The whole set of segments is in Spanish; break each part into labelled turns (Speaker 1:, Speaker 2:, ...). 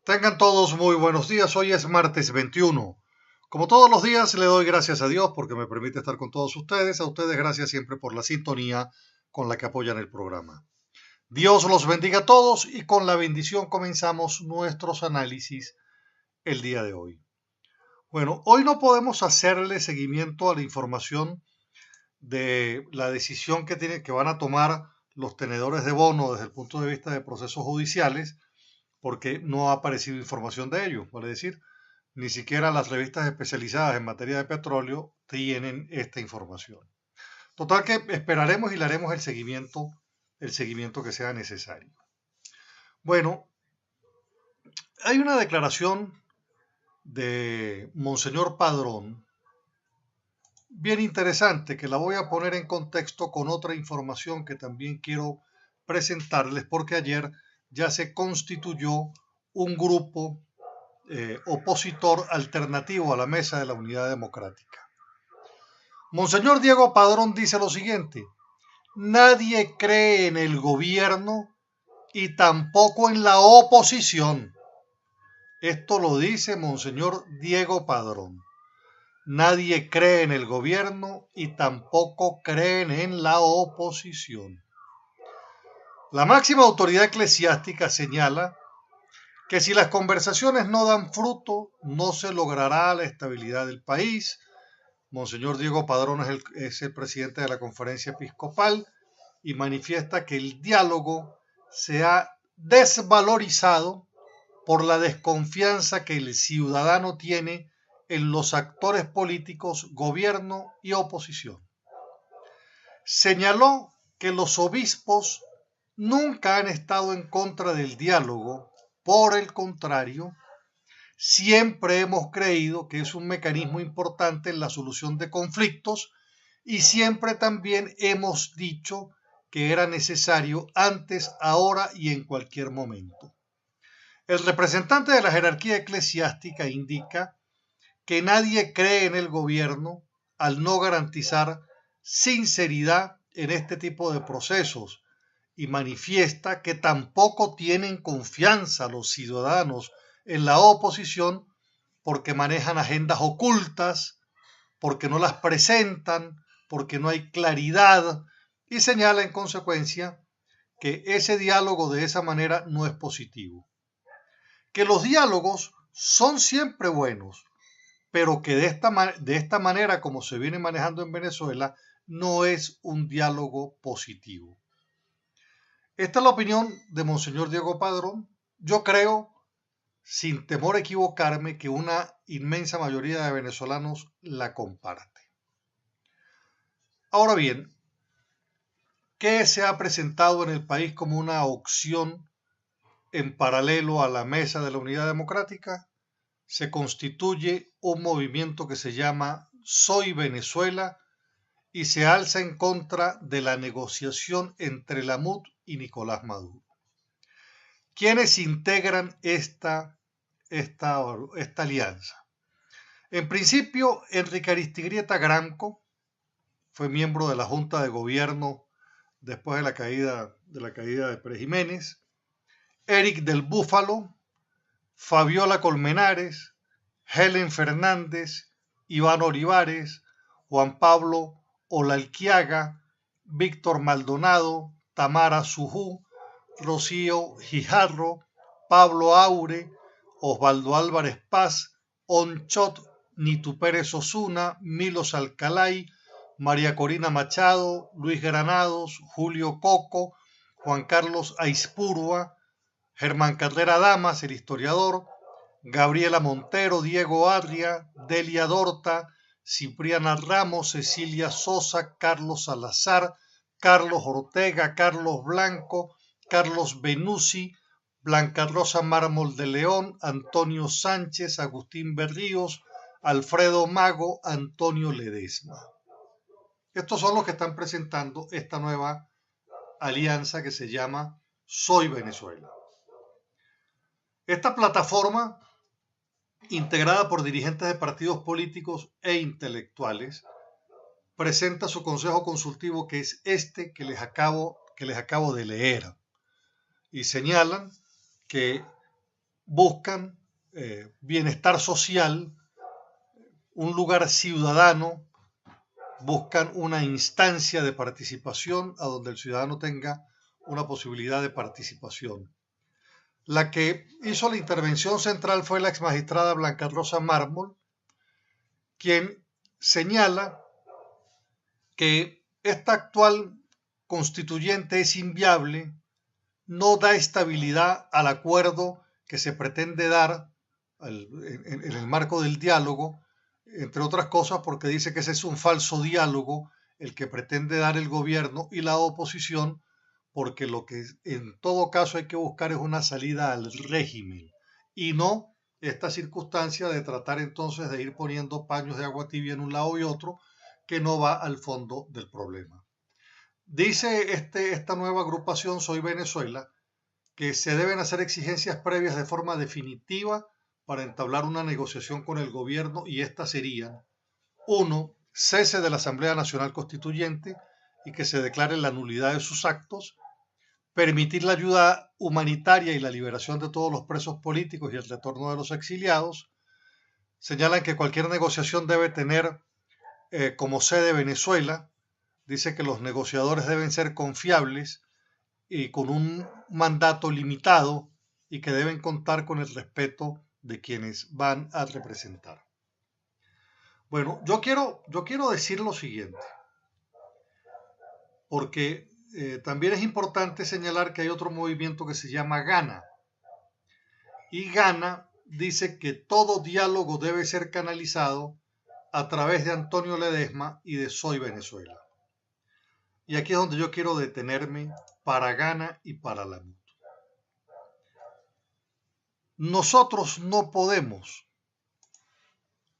Speaker 1: Tengan todos muy buenos días. Hoy es martes 21. Como todos los días, le doy gracias a Dios porque me permite estar con todos ustedes. A ustedes gracias siempre por la sintonía con la que apoyan el programa. Dios los bendiga a todos y con la bendición comenzamos nuestros análisis el día de hoy. Bueno, hoy no podemos hacerle seguimiento a la información de la decisión que van a tomar los tenedores de bono desde el punto de vista de procesos judiciales, porque no ha aparecido información de ello. Vale decir, ni siquiera las revistas especializadas en materia de petróleo tienen esta información. Total que esperaremos y le haremos el seguimiento que sea necesario. Bueno, hay una declaración de Monseñor Padrón bien interesante que la voy a poner en contexto con otra información que también quiero presentarles porque ayer ya se constituyó un grupo opositor alternativo a la mesa de la Unidad Democrática. Monseñor Diego Padrón dice lo siguiente: nadie cree en el gobierno y tampoco en la oposición. Esto lo dice Monseñor Diego Padrón. Nadie cree en el gobierno y tampoco creen en la oposición. La máxima autoridad eclesiástica señala que si las conversaciones no dan fruto, no se logrará la estabilidad del país. Monseñor Diego Padrón es el presidente de la Conferencia Episcopal y manifiesta que el diálogo se ha desvalorizado por la desconfianza que el ciudadano tiene en los actores políticos, gobierno y oposición. Señaló que los obispos nunca han estado en contra del diálogo, por el contrario, siempre hemos creído que es un mecanismo importante en la solución de conflictos y siempre también hemos dicho que era necesario antes, ahora y en cualquier momento. El representante de la jerarquía eclesiástica indica que nadie cree en el gobierno al no garantizar sinceridad en este tipo de procesos y manifiesta que tampoco tienen confianza los ciudadanos en la oposición porque manejan agendas ocultas, porque no las presentan, porque no hay claridad y señala en consecuencia que ese diálogo de esa manera no es positivo. Que los diálogos son siempre buenos, pero que de esta manera como se viene manejando en Venezuela no es un diálogo positivo. Esta es la opinión de Monseñor Diego Padrón. Yo creo, sin temor a equivocarme, que una inmensa mayoría de venezolanos la comparte. Ahora bien, ¿qué se ha presentado en el país como una opción en paralelo a la mesa de la Unidad Democrática? Se constituye un movimiento que se llama Soy Venezuela y se alza en contra de la negociación entre la MUD y Nicolás Maduro. ¿Quiénes integran esta alianza? En principio, Enrique Aristiguieta Gramco fue miembro de la Junta de Gobierno después de la caída de Pérez Jiménez, Eric del Búfalo, Fabiola Colmenares, Helen Fernández, Iván Olivares, Juan Pablo Olalquiaga, Víctor Maldonado, Tamara Sujú, Rocío Gijarro, Pablo Aure, Osvaldo Álvarez Paz, Onchot Nitu Pérez Osuna, Milos Alcalay, María Corina Machado, Luis Granados, Julio Coco, Juan Carlos Aispurua, Germán Carrera Damas, el historiador, Gabriela Montero, Diego Adria, Delia Dorta, Cipriana Ramos, Cecilia Sosa, Carlos Salazar, Carlos Ortega, Carlos Blanco, Carlos Benussi, Blanca Rosa Mármol de León, Antonio Sánchez, Agustín Berríos, Alfredo Mago, Antonio Ledesma. Estos son los que están presentando esta nueva alianza que se llama Soy Venezuela. Esta plataforma, integrada por dirigentes de partidos políticos e intelectuales, presenta su consejo consultivo, que es este que les acabo de leer, y señalan que buscan bienestar social, un lugar ciudadano, buscan una instancia de participación a donde el ciudadano tenga una posibilidad de participación. La que hizo la intervención central fue la exmagistrada Blanca Rosa Mármol, quien señala que esta actual constituyente es inviable, no da estabilidad al acuerdo que se pretende dar en el marco del diálogo, entre otras cosas porque dice que ese es un falso diálogo el que pretende dar el gobierno y la oposición, porque lo que en todo caso hay que buscar es una salida al régimen y no esta circunstancia de tratar entonces de ir poniendo paños de agua tibia en un lado y otro que no va al fondo del problema. Dice esta nueva agrupación Soy Venezuela que se deben hacer exigencias previas de forma definitiva para entablar una negociación con el gobierno y estas serían: 1. Cese de la Asamblea Nacional Constituyente y que se declare la nulidad de sus actos, permitir la ayuda humanitaria y la liberación de todos los presos políticos y el retorno de los exiliados. Señalan que cualquier negociación debe tener como sede Venezuela. Dice que los negociadores deben ser confiables y con un mandato limitado y que deben contar con el respeto de quienes van a representar. Bueno, yo quiero decir lo siguiente, porque también es importante señalar que hay otro movimiento que se llama Gana. Y Gana dice que todo diálogo debe ser canalizado a través de Antonio Ledesma y de Soy Venezuela. Y aquí es donde yo quiero detenerme para Gana y para la MUT. Nosotros no podemos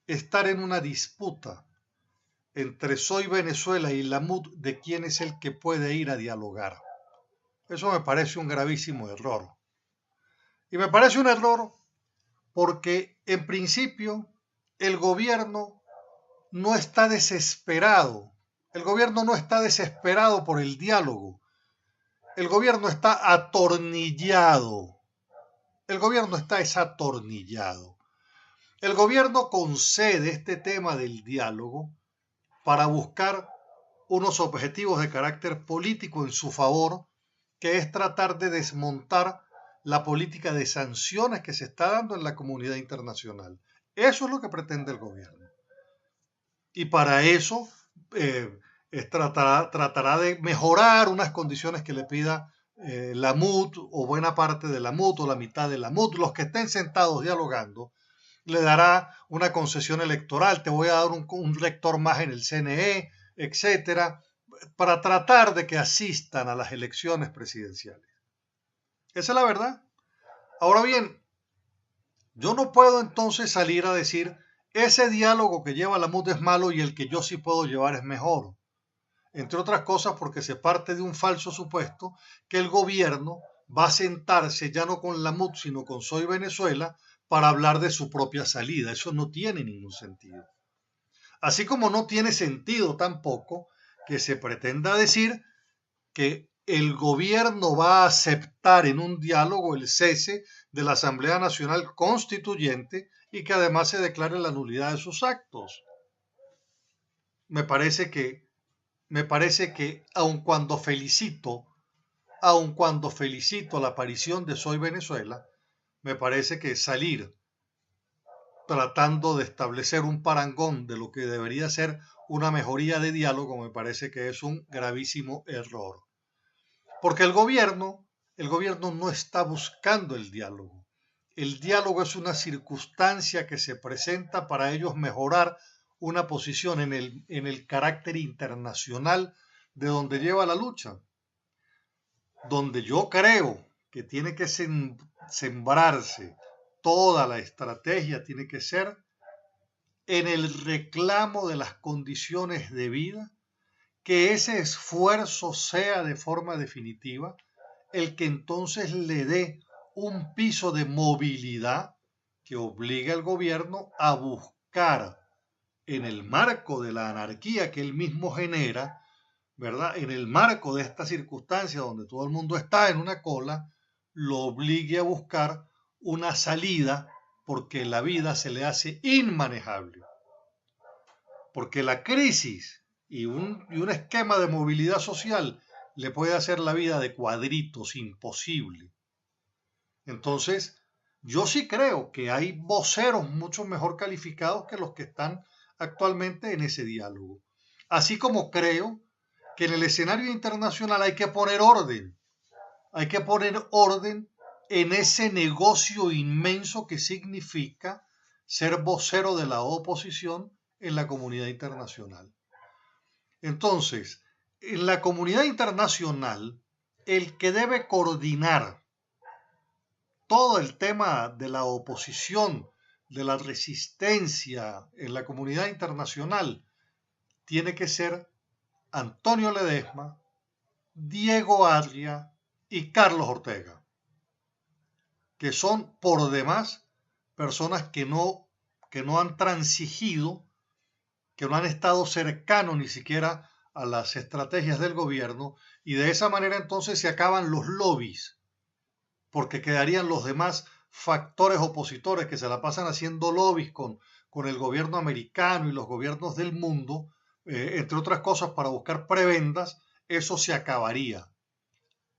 Speaker 1: estar en una disputa entre Soy Venezuela y la MUT de quién es el que puede ir a dialogar. Eso me parece un gravísimo error. Y me parece un error porque en principio el gobierno no está desesperado. El gobierno no está desesperado por el diálogo. El gobierno está atornillado. El gobierno está desatornillado. El gobierno concede este tema del diálogo para buscar unos objetivos de carácter político en su favor, que es tratar de desmontar la política de sanciones que se está dando en la comunidad internacional. Eso es lo que pretende el gobierno. Y para eso tratará de mejorar unas condiciones que le pida la MUT o buena parte de la MUT o la mitad de la MUT, los que estén sentados dialogando. Le dará una concesión electoral, te voy a dar un rector más en el CNE, etcétera, para tratar de que asistan a las elecciones presidenciales. Esa es la verdad. Ahora bien, yo no puedo entonces salir a decir ese diálogo que lleva la MUT es malo y el que yo sí puedo llevar es mejor. Entre otras cosas porque se parte de un falso supuesto que el gobierno va a sentarse ya no con la MUT sino con Soy Venezuela para hablar de su propia salida. Eso no tiene ningún sentido. Así como no tiene sentido tampoco que se pretenda decir que el gobierno va a aceptar en un diálogo el cese de la Asamblea Nacional Constituyente y que además se declare la nulidad de sus actos. Me parece que aun cuando felicito la aparición de Soy Venezuela, me parece que salir tratando de establecer un parangón de lo que debería ser una mejoría de diálogo, me parece que es un gravísimo error. Porque el gobierno no está buscando el diálogo. El diálogo es una circunstancia que se presenta para ellos mejorar una posición en el carácter internacional de donde lleva la lucha. Donde yo creo que tiene que sembrarse toda la estrategia, tiene que ser en el reclamo de las condiciones de vida, que ese esfuerzo sea de forma definitiva el que entonces le dé un piso de movilidad que obligue al gobierno a buscar en el marco de la anarquía que él mismo genera, ¿verdad? En el marco de esta circunstancia donde todo el mundo está en una cola, lo obligue a buscar una salida porque la vida se le hace inmanejable. Porque la crisis y un esquema de movilidad social le puede hacer la vida de cuadritos, imposible. Entonces, yo sí creo que hay voceros mucho mejor calificados que los que están actualmente en ese diálogo. Así como creo que en el escenario internacional hay que poner orden. Hay que poner orden en ese negocio inmenso que significa ser vocero de la oposición en la comunidad internacional. Entonces, en la comunidad internacional, el que debe coordinar todo el tema de la oposición, de la resistencia en la comunidad internacional, tiene que ser Antonio Ledesma, Diego Adria y Carlos Ortega, que son por demás personas que no han transigido, que no han estado cercanos ni siquiera a las estrategias del gobierno, y de esa manera entonces se acaban los lobbies, porque quedarían los demás factores opositores que se la pasan haciendo lobbies con el gobierno americano y los gobiernos del mundo, entre otras cosas para buscar prebendas. Eso se acabaría.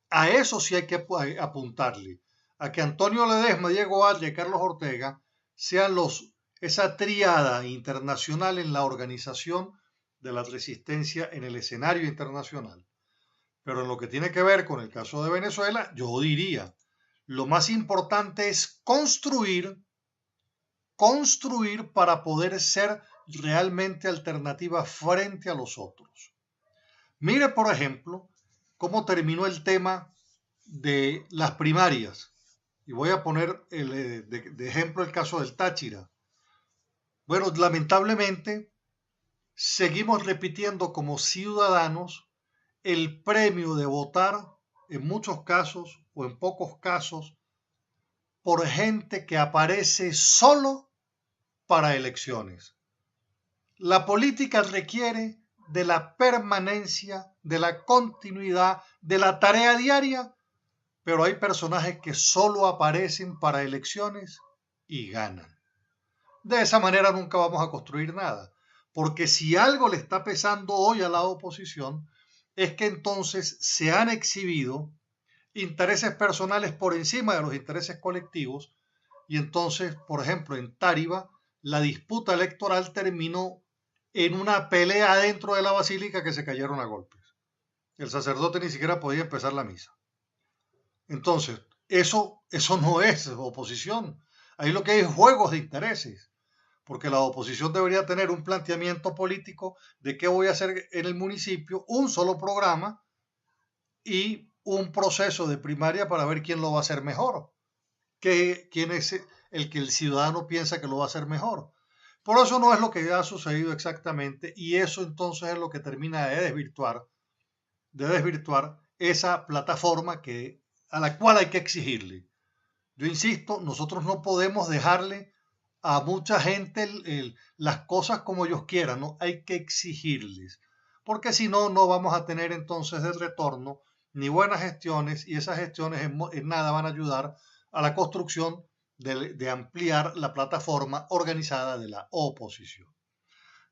Speaker 1: A eso sí hay que apuntarle, a que Antonio Ledesma, Diego Adria y Carlos Ortega sean esa tríada internacional en la organización de la resistencia en el escenario internacional. Pero en lo que tiene que ver con el caso de Venezuela, yo diría, lo más importante es construir para poder ser realmente alternativa frente a los otros. Mire, por ejemplo, cómo terminó el tema de las primarias. Y voy a poner de ejemplo el caso del Táchira. Bueno, lamentablemente seguimos repitiendo como ciudadanos el premio de votar en muchos casos o en pocos casos por gente que aparece solo para elecciones. La política requiere de la permanencia, de la continuidad, de la tarea diaria, pero hay personajes que solo aparecen para elecciones y ganan. De esa manera nunca vamos a construir nada, porque si algo le está pesando hoy a la oposición es que entonces se han exhibido intereses personales por encima de los intereses colectivos, y entonces, por ejemplo, en Táriba, la disputa electoral terminó en una pelea dentro de la basílica que se cayeron a golpes. El sacerdote ni siquiera podía empezar la misa. Entonces, eso no es oposición. Ahí lo que hay es juegos de intereses, porque la oposición debería tener un planteamiento político de qué voy a hacer en el municipio, un solo programa y un proceso de primaria para ver quién lo va a hacer mejor, quién es el que el ciudadano piensa que lo va a hacer mejor. Por eso no es lo que ha sucedido exactamente, y eso entonces es lo que termina de desvirtuar esa plataforma a la cual hay que exigirle. Yo insisto, nosotros no podemos dejarle a mucha gente las cosas como ellos quieran, ¿no? Hay que exigirles, porque si no, no vamos a tener entonces de retorno ni buenas gestiones, y esas gestiones en nada van a ayudar a la construcción de ampliar la plataforma organizada de la oposición.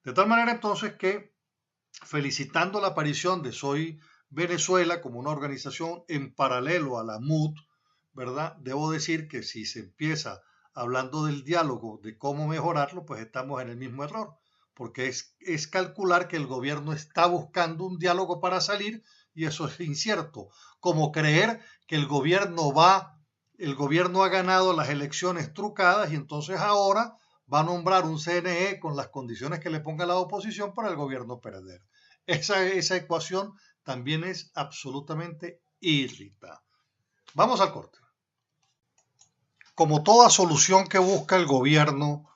Speaker 1: De tal manera entonces que, felicitando la aparición de Soy Venezuela como una organización en paralelo a la MUD, ¿verdad? Debo decir que si se empieza hablando del diálogo, de cómo mejorarlo, pues estamos en el mismo error, porque es calcular que el gobierno está buscando un diálogo para salir, y eso es incierto, como creer que el gobierno ha ganado las elecciones trucadas y entonces ahora va a nombrar un CNE con las condiciones que le ponga la oposición para el gobierno perder. Esa ecuación también es absolutamente irrita. Vamos al corte. Como toda solución que busca el gobierno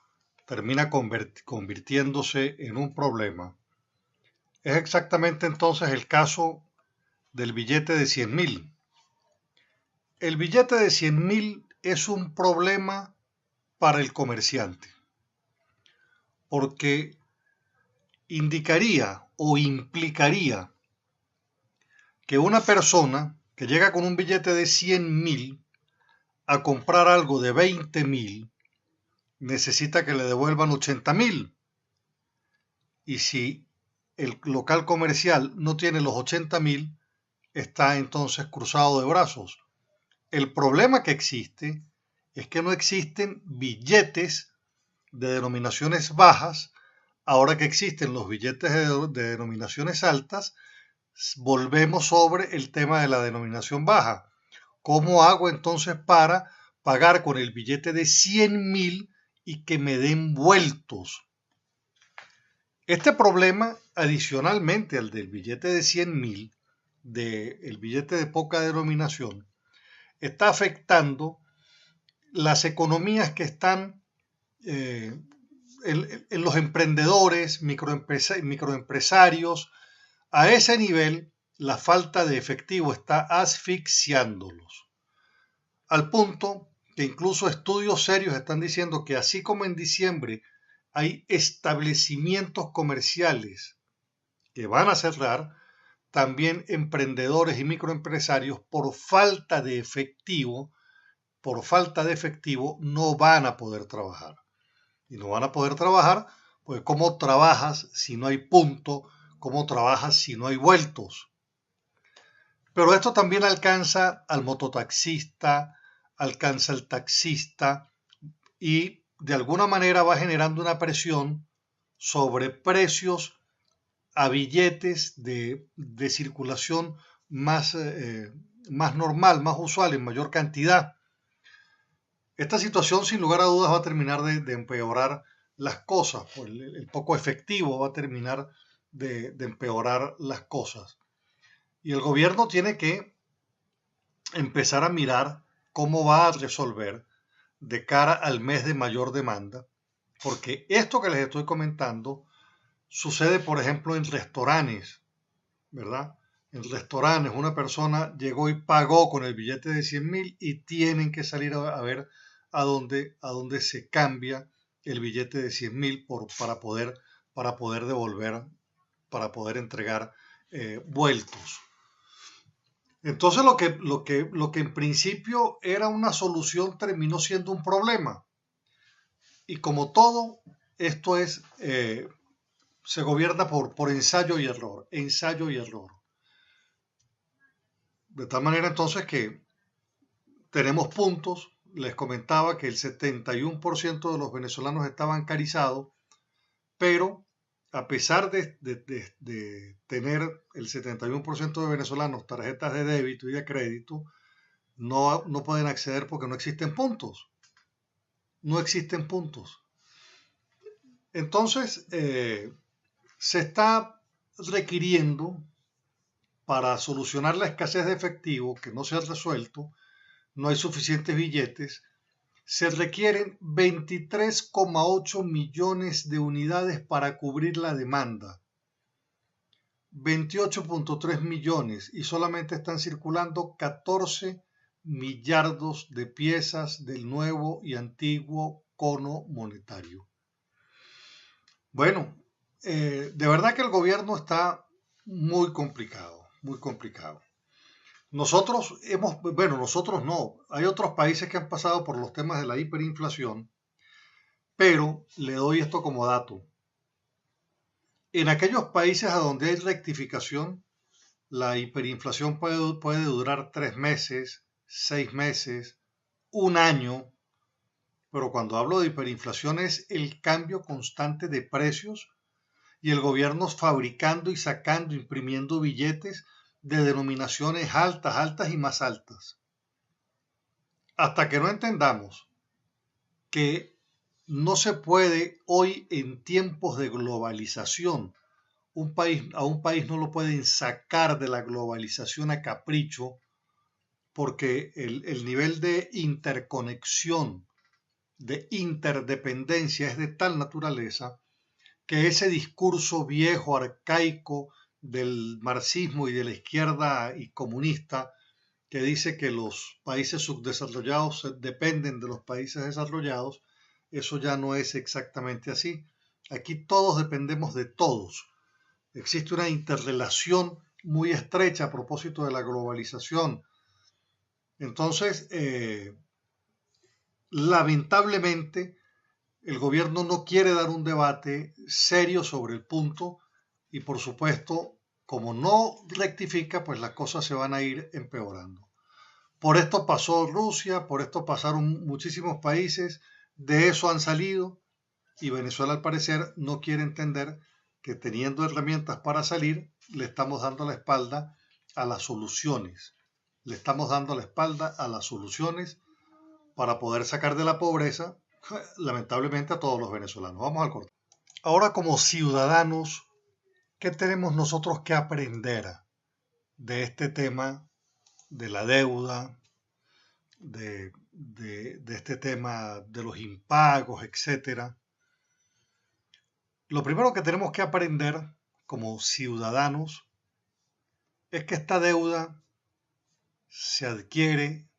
Speaker 1: termina convirtiéndose en un problema, es exactamente entonces el caso del billete de 100.000. El billete de 100.000 es un problema para el comerciante, porque indicaría o implicaría que una persona que llega con un billete de 100.000 a comprar algo de 20.000, necesita que le devuelvan 80.000. Y si el local comercial no tiene los 80.000, está entonces cruzado de brazos. El problema que existe es que no existen billetes de denominaciones bajas. Ahora que existen los billetes de denominaciones altas, volvemos sobre el tema de la denominación baja. ¿Cómo hago entonces para pagar con el billete de 100.000 y que me den vueltos? Este problema, adicionalmente al del billete de 100.000, del billete de poca denominación, está afectando las economías que están en los emprendedores, microempresarios. A ese nivel, la falta de efectivo está asfixiándolos. Al punto que incluso estudios serios están diciendo que así como en diciembre hay establecimientos comerciales que van a cerrar, también emprendedores y microempresarios por falta de efectivo no van a poder trabajar. Y no van a poder trabajar, pues ¿cómo trabajas si no hay punto? ¿Cómo trabajas si no hay vueltos? Pero esto también alcanza al mototaxista, alcanza al taxista y de alguna manera va generando una presión sobre precios a billetes de circulación más normal, más usual, en mayor cantidad. Esta situación sin lugar a dudas va a terminar de empeorar las cosas, pues el poco efectivo va a terminar de empeorar las cosas. Y el gobierno tiene que empezar a mirar cómo va a resolver de cara al mes de mayor demanda, porque esto que les estoy comentando sucede, por ejemplo, en restaurantes, ¿verdad? En restaurantes una persona llegó y pagó con el billete de 100.000 y tienen que salir a ver a dónde se cambia el billete de 100.000 para poder devolver, para poder entregar vueltos. Entonces lo que en principio era una solución terminó siendo un problema. Y como todo, esto se gobierna por ensayo y error, ensayo y error. De tal manera entonces que tenemos puntos. Les comentaba que el 71% de los venezolanos está bancarizados, pero a pesar de tener el 71% de venezolanos tarjetas de débito y de crédito, no pueden acceder porque no existen puntos. No existen puntos. Entonces, se está requiriendo para solucionar la escasez de efectivo que no se ha resuelto, no hay suficientes billetes, se requieren 23,8 millones de unidades para cubrir la demanda. 28,3 millones y solamente están circulando 14 millardos de piezas del nuevo y antiguo cono monetario. Bueno, de verdad que el gobierno está muy complicado, muy complicado. Nosotros no, hay otros países que han pasado por los temas de la hiperinflación, pero le doy esto como dato. En aquellos países a donde hay rectificación, la hiperinflación puede durar 3 meses, 6 meses, un año, pero cuando hablo de hiperinflación es el cambio constante de precios y el gobierno fabricando y sacando, imprimiendo billetes de denominaciones altas, altas y más altas. Hasta que no entendamos que no se puede hoy en tiempos de globalización, a un país no lo pueden sacar de la globalización a capricho porque el nivel de interconexión, de interdependencia es de tal naturaleza que ese discurso viejo, arcaico del marxismo y de la izquierda y comunista que dice que los países subdesarrollados dependen de los países desarrollados, eso ya no es exactamente así. Aquí todos dependemos de todos. Existe una interrelación muy estrecha a propósito de la globalización. Entonces, Lamentablemente, el gobierno no quiere dar un debate serio sobre el punto y por supuesto, como no rectifica, pues las cosas se van a ir empeorando. Por esto pasó Rusia, por esto pasaron muchísimos países, de eso han salido y Venezuela al parecer no quiere entender que teniendo herramientas para salir, le estamos dando la espalda a las soluciones. Le estamos dando la espalda a las soluciones para poder sacar de la pobreza, lamentablemente, a todos los venezolanos. Vamos al corte. Ahora, como ciudadanos, ¿qué tenemos nosotros que aprender de este tema de la deuda, de este tema de los impagos, etcétera? Lo primero que tenemos que aprender como ciudadanos es que esta deuda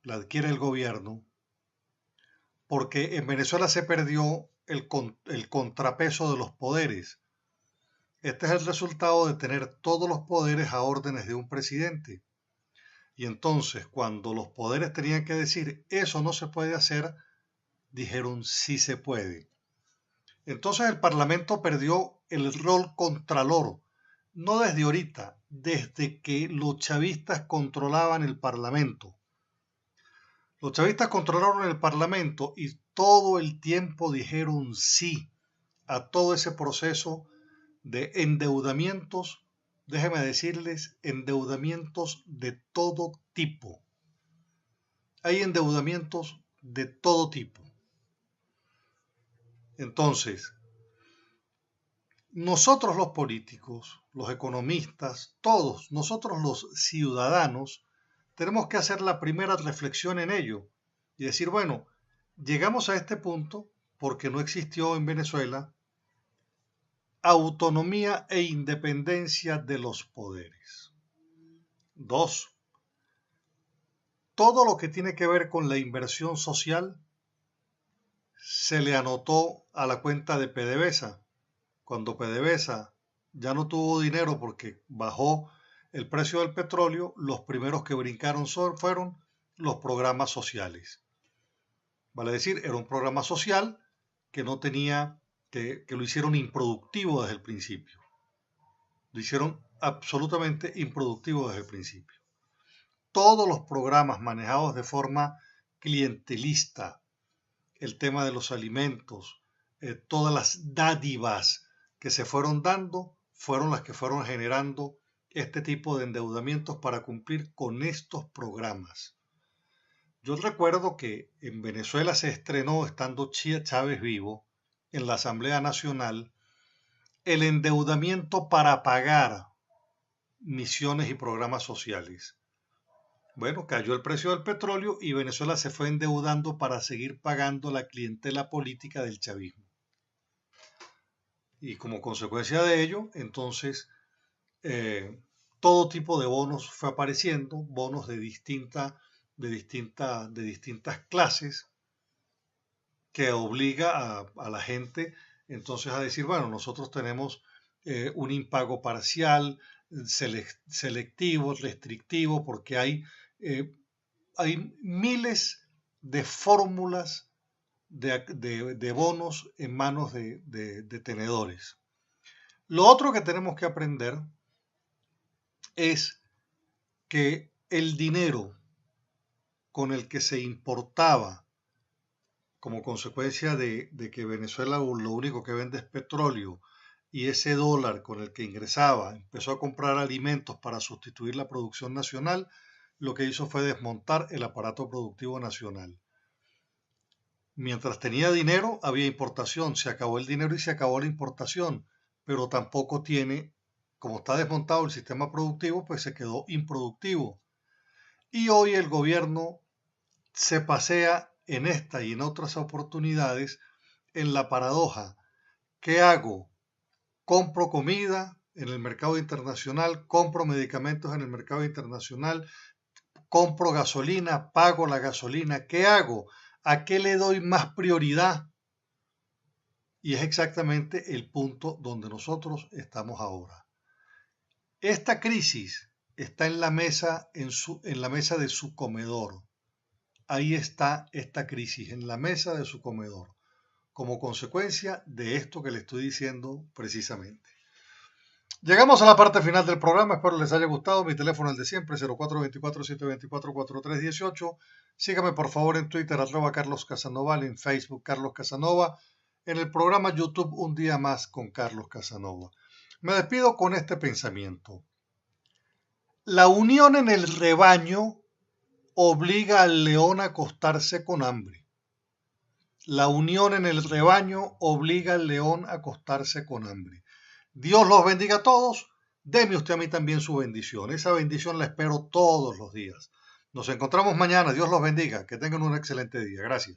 Speaker 1: la adquiere el gobierno, porque en Venezuela se perdió el contrapeso de los poderes. Este es el resultado de tener todos los poderes a órdenes de un presidente. Y entonces, cuando los poderes tenían que decir eso no se puede hacer, dijeron sí se puede. Entonces el Parlamento perdió el rol contralor, no desde ahorita, desde que los chavistas controlaban el Parlamento. Los chavistas controlaron el Parlamento y todo el tiempo dijeron sí a todo ese proceso de endeudamientos, déjenme decirles, endeudamientos de todo tipo. Hay endeudamientos de todo tipo. Entonces, nosotros los políticos, los economistas, todos, nosotros los ciudadanos, tenemos que hacer la primera reflexión en ello y decir, bueno, llegamos a este punto porque no existió en Venezuela autonomía e independencia de los poderes. 2. Todo lo que tiene que ver con la inversión social se le anotó a la cuenta de PDVSA. Cuando PDVSA ya no tuvo dinero porque bajó el precio del petróleo, los primeros que brincaron fueron los programas sociales. Vale decir, era un programa social que no tenía, que lo hicieron improductivo desde el principio. Lo hicieron absolutamente improductivo desde el principio. Todos los programas manejados de forma clientelista, el tema de los alimentos, todas las dádivas que se fueron dando, fueron las que fueron generando este tipo de endeudamientos para cumplir con estos programas. Yo recuerdo que en Venezuela se estrenó, estando Chávez vivo, en la Asamblea Nacional, el endeudamiento para pagar misiones y programas sociales. Bueno, cayó el precio del petróleo y Venezuela se fue endeudando para seguir pagando la clientela política del chavismo. Y como consecuencia de ello, entonces, todo tipo de bonos fue apareciendo, bonos de distintas clases, que obliga a la gente entonces a decir, bueno, nosotros tenemos un impago parcial, selectivo, restrictivo, porque hay miles de fórmulas de bonos en manos de tenedores. Lo otro que tenemos que aprender es que el dinero con el que se importaba como consecuencia de que Venezuela lo único que vende es petróleo y ese dólar con el que ingresaba empezó a comprar alimentos para sustituir la producción nacional, lo que hizo fue desmontar el aparato productivo nacional. Mientras tenía dinero, había importación, se acabó el dinero y se acabó la importación, pero tampoco tiene, como está desmontado el sistema productivo, pues se quedó improductivo. Y hoy el gobierno se pasea en esta y en otras oportunidades en la paradoja. ¿Qué hago? Compro comida en el mercado internacional, compro medicamentos en el mercado internacional, compro gasolina, pago la gasolina. ¿Qué hago? ¿A qué le doy más prioridad? Y es exactamente el punto donde nosotros estamos ahora. Esta crisis está en la mesa de su comedor. ahí está esta crisis en la mesa de su comedor, como consecuencia de esto que le estoy diciendo precisamente. Llegamos a la parte final del programa, espero les haya gustado. Mi teléfono es el de siempre, 0424-724-4318. Sígame por favor en Twitter, @CarlosCasanova, en Facebook, Carlos Casanova, en el programa YouTube Un Día Más con Carlos Casanova. Me despido con este pensamiento. La unión en el rebaño obliga al león a acostarse con hambre. La unión en el rebaño obliga al león a acostarse con hambre. Dios los bendiga a todos. Deme usted a mí también su bendición. Esa bendición la espero todos los días. Nos encontramos mañana. Dios los bendiga. Que tengan un excelente día. Gracias.